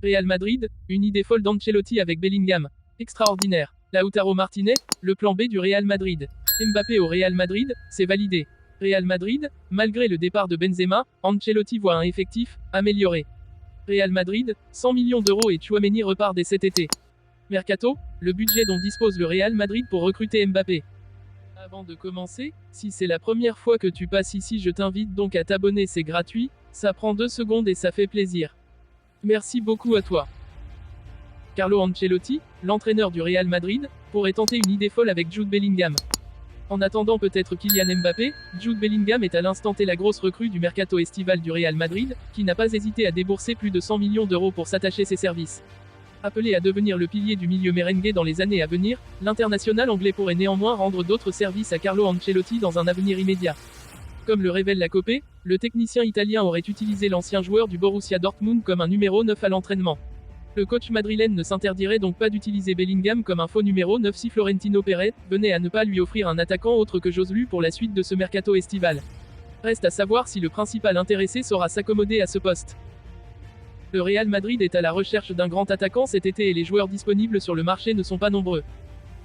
Real Madrid, une idée folle d'Ancelotti avec Bellingham. Extraordinaire. Lautaro Martinez, le plan B du Real Madrid. Mbappé au Real Madrid, c'est validé. Real Madrid, malgré le départ de Benzema, Ancelotti voit un effectif amélioré. Real Madrid, 100 millions d'euros et Tchouaméni repart dès cet été. Mercato, le budget dont dispose le Real Madrid pour recruter Mbappé. Avant de commencer, si c'est la première fois que tu passes ici, je t'invite donc à t'abonner, c'est gratuit, ça prend 2 secondes et ça fait plaisir. Merci beaucoup à toi. Carlo Ancelotti, l'entraîneur du Real Madrid, pourrait tenter une idée folle avec Jude Bellingham. En attendant peut-être Kylian Mbappé, Jude Bellingham est à l'instant T la grosse recrue du mercato estival du Real Madrid, qui n'a pas hésité à débourser plus de 100 millions d'euros pour s'attacher ses services. Appelé à devenir le pilier du milieu merengue dans les années à venir, l'international anglais pourrait néanmoins rendre d'autres services à Carlo Ancelotti dans un avenir immédiat. Comme le révèle la Copé, le technicien italien aurait utilisé l'ancien joueur du Borussia Dortmund comme un numéro 9 à l'entraînement. Le coach madrilène ne s'interdirait donc pas d'utiliser Bellingham comme un faux numéro 9 si Florentino Pérez venait à ne pas lui offrir un attaquant autre que Joselu pour la suite de ce mercato estival. Reste à savoir si le principal intéressé saura s'accommoder à ce poste. Le Real Madrid est à la recherche d'un grand attaquant cet été et les joueurs disponibles sur le marché ne sont pas nombreux.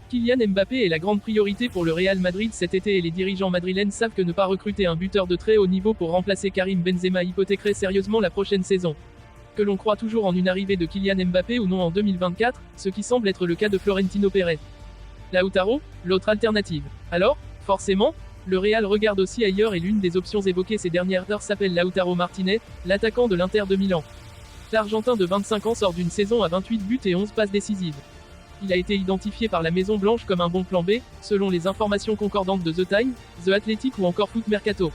Kylian Mbappé est la grande priorité pour le Real Madrid cet été et les dirigeants madrilènes savent que ne pas recruter un buteur de très haut niveau pour remplacer Karim Benzema hypothéquerait sérieusement la prochaine saison. Que l'on croit toujours en une arrivée de Kylian Mbappé ou non en 2024, ce qui semble être le cas de Florentino Pérez. Lautaro, l'autre alternative. Alors, forcément, le Real regarde aussi ailleurs et l'une des options évoquées ces dernières heures s'appelle Lautaro Martinez, l'attaquant de l'Inter de Milan. L'Argentin de 25 ans sort d'une saison à 28 buts et 11 passes décisives. Il a été identifié par la Maison Blanche comme un bon plan B, selon les informations concordantes de The Time, The Athletic ou encore Foot Mercato.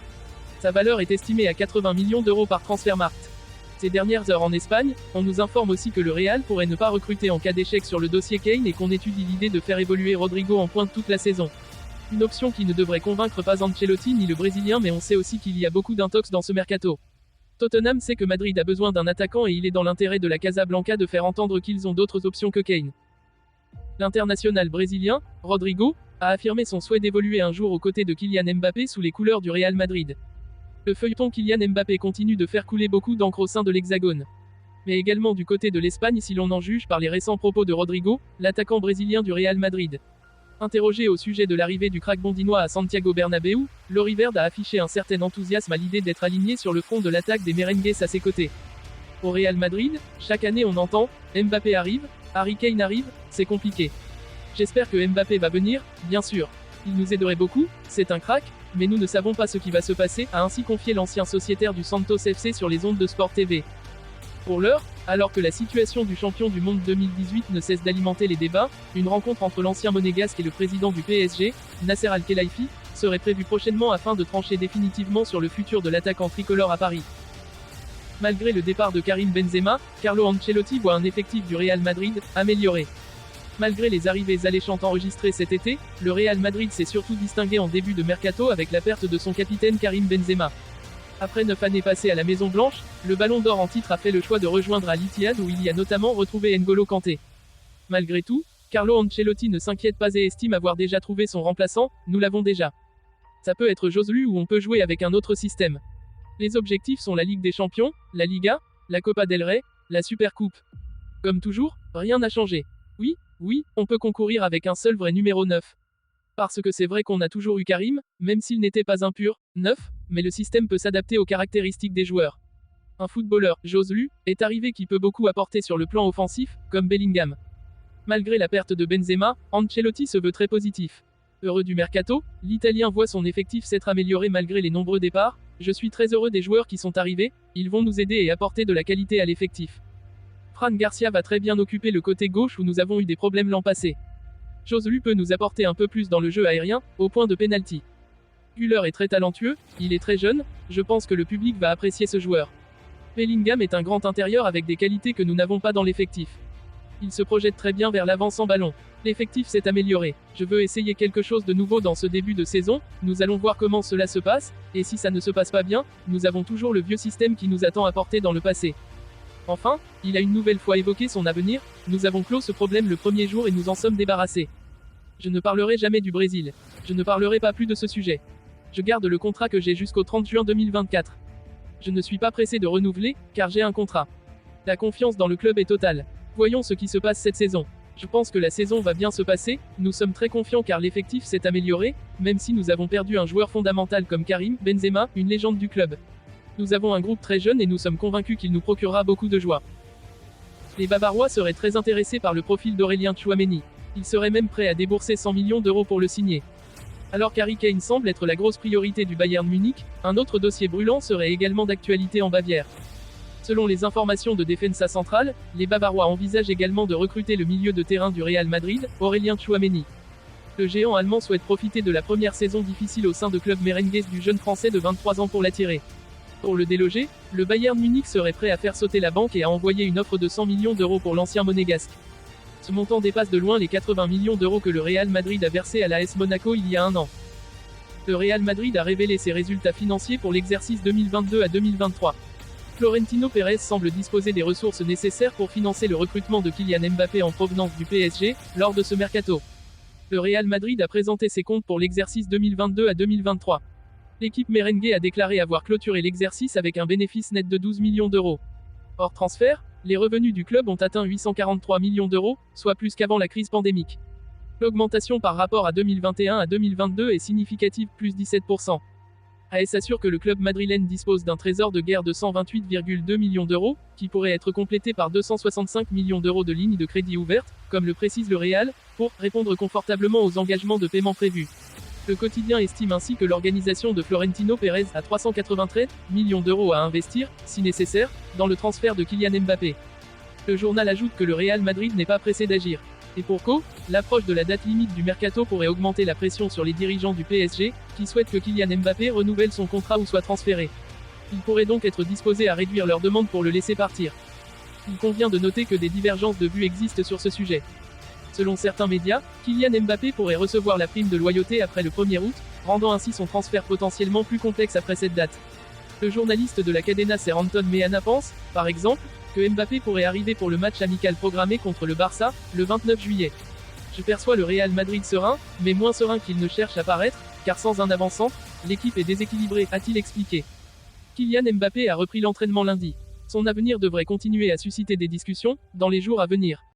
Sa valeur est estimée à 80 millions d'euros par Transfermarkt. Ces dernières heures en Espagne, on nous informe aussi que le Real pourrait ne pas recruter en cas d'échec sur le dossier Kane et qu'on étudie l'idée de faire évoluer Rodrigo en pointe toute la saison. Une option qui ne devrait convaincre pas Ancelotti ni le Brésilien, mais on sait aussi qu'il y a beaucoup d'intox dans ce mercato. Tottenham sait que Madrid a besoin d'un attaquant et il est dans l'intérêt de la Casablanca de faire entendre qu'ils ont d'autres options que Kane. L'international brésilien, Rodrigo, a affirmé son souhait d'évoluer un jour aux côtés de Kylian Mbappé sous les couleurs du Real Madrid. Le feuilleton Kylian Mbappé continue de faire couler beaucoup d'encre au sein de l'Hexagone. Mais également du côté de l'Espagne si l'on en juge par les récents propos de Rodrigo, l'attaquant brésilien du Real Madrid. Interrogé au sujet de l'arrivée du crack bondinois à Santiago Bernabéu, l'Oriverde a affiché un certain enthousiasme à l'idée d'être aligné sur le front de l'attaque des merengues à ses côtés. Au Real Madrid, chaque année on entend « Mbappé arrive, Harry Kane arrive, c'est compliqué ». J'espère que Mbappé va venir, bien sûr. Il nous aiderait beaucoup, c'est un crack, mais nous ne savons pas ce qui va se passer, a ainsi confié l'ancien sociétaire du Santos FC sur les ondes de Sport TV. Pour l'heure, alors que la situation du champion du monde 2018 ne cesse d'alimenter les débats, une rencontre entre l'ancien monégasque et le président du PSG, Nasser Al-Khelaifi, serait prévue prochainement afin de trancher définitivement sur le futur de l'attaquant tricolore à Paris. Malgré le départ de Karim Benzema, Carlo Ancelotti voit un effectif du Real Madrid amélioré. Malgré les arrivées alléchantes enregistrées cet été, le Real Madrid s'est surtout distingué en début de mercato avec la perte de son capitaine Karim Benzema. Après 9 années passées à la Maison Blanche, le Ballon d'Or en titre a fait le choix de rejoindre Al-Ittihad où il y a notamment retrouvé N'Golo Kanté. Malgré tout, Carlo Ancelotti ne s'inquiète pas et estime avoir déjà trouvé son remplaçant, nous l'avons déjà. Ça peut être Joselu ou on peut jouer avec un autre système. Les objectifs sont la Ligue des Champions, la Liga, la Copa del Rey, la Supercoupe. Comme toujours, rien n'a changé. Oui, on peut concourir avec un seul vrai numéro 9. Parce que c'est vrai qu'on a toujours eu Karim, même s'il n'était pas un pur 9, mais le système peut s'adapter aux caractéristiques des joueurs. Un footballeur, Joselu, est arrivé qui peut beaucoup apporter sur le plan offensif, comme Bellingham. Malgré la perte de Benzema, Ancelotti se veut très positif. Heureux du mercato, l'Italien voit son effectif s'être amélioré malgré les nombreux départs. Je suis très heureux des joueurs qui sont arrivés, ils vont nous aider et apporter de la qualité à l'effectif. Fran Garcia va très bien occuper le côté gauche où nous avons eu des problèmes l'an passé. Joselu peut nous apporter un peu plus dans le jeu aérien, au point de penalty. Güler est très talentueux, il est très jeune, je pense que le public va apprécier ce joueur. Bellingham est un grand intérieur avec des qualités que nous n'avons pas dans l'effectif. Il se projette très bien vers l'avant sans ballon. L'effectif s'est amélioré. Je veux essayer quelque chose de nouveau dans ce début de saison, nous allons voir comment cela se passe, et si ça ne se passe pas bien, nous avons toujours le vieux système qui nous a tant apporté dans le passé. Enfin, il a une nouvelle fois évoqué son avenir, nous avons clos ce problème le premier jour et nous en sommes débarrassés. Je ne parlerai jamais du Brésil. Je ne parlerai pas plus de ce sujet. Je garde le contrat que j'ai jusqu'au 30 juin 2024. Je ne suis pas pressé de renouveler, car j'ai un contrat. La confiance dans le club est totale. Voyons ce qui se passe cette saison. Je pense que la saison va bien se passer, nous sommes très confiants car l'effectif s'est amélioré, même si nous avons perdu un joueur fondamental comme Karim Benzema, une légende du club. Nous avons un groupe très jeune et nous sommes convaincus qu'il nous procurera beaucoup de joie. Les Bavarois seraient très intéressés par le profil d'Aurélien Tchouaméni. Ils seraient même prêts à débourser 100 millions d'euros pour le signer. Alors qu'Harry Kane semble être la grosse priorité du Bayern Munich, un autre dossier brûlant serait également d'actualité en Bavière. Selon les informations de Defensa Central, les Bavarois envisagent également de recruter le milieu de terrain du Real Madrid, Aurélien Tchouaméni. Le géant allemand souhaite profiter de la première saison difficile au sein de club merengues du jeune français de 23 ans pour l'attirer. Pour le déloger, le Bayern Munich serait prêt à faire sauter la banque et à envoyer une offre de 100 millions d'euros pour l'ancien monégasque. Ce montant dépasse de loin les 80 millions d'euros que le Real Madrid a versé à l'AS Monaco il y a un an. Le Real Madrid a révélé ses résultats financiers pour l'exercice 2022 à 2023. Florentino Pérez semble disposer des ressources nécessaires pour financer le recrutement de Kylian Mbappé en provenance du PSG, lors de ce mercato. Le Real Madrid a présenté ses comptes pour l'exercice 2022 à 2023. L'équipe merengue a déclaré avoir clôturé l'exercice avec un bénéfice net de 12 millions d'euros. Hors transfert, les revenus du club ont atteint 843 millions d'euros, soit plus qu'avant la crise pandémique. L'augmentation par rapport à 2021 à 2022 est significative, plus 17%. AS assure que le club madrilène dispose d'un trésor de guerre de 128,2 millions d'euros, qui pourrait être complété par 265 millions d'euros de lignes de crédit ouvertes, comme le précise le Real, pour répondre confortablement aux engagements de paiement prévus. Le quotidien estime ainsi que l'organisation de Florentino Pérez a 393 millions d'euros à investir, si nécessaire, dans le transfert de Kylian Mbappé. Le journal ajoute que le Real Madrid n'est pas pressé d'agir. Et pour cause, l'approche de la date limite du mercato pourrait augmenter la pression sur les dirigeants du PSG, qui souhaitent que Kylian Mbappé renouvelle son contrat ou soit transféré. Ils pourraient donc être disposés à réduire leur demande pour le laisser partir. Il convient de noter que des divergences de vues existent sur ce sujet. Selon certains médias, Kylian Mbappé pourrait recevoir la prime de loyauté après le 1er août, rendant ainsi son transfert potentiellement plus complexe après cette date. Le journaliste de la cadena Ser Anton Meana pense, par exemple, que Mbappé pourrait arriver pour le match amical programmé contre le Barça, le 29 juillet. Je perçois le Real Madrid serein, mais moins serein qu'il ne cherche à paraître, car sans un avant-centre, l'équipe est déséquilibrée, a-t-il expliqué. Kylian Mbappé a repris l'entraînement lundi. Son avenir devrait continuer à susciter des discussions, dans les jours à venir.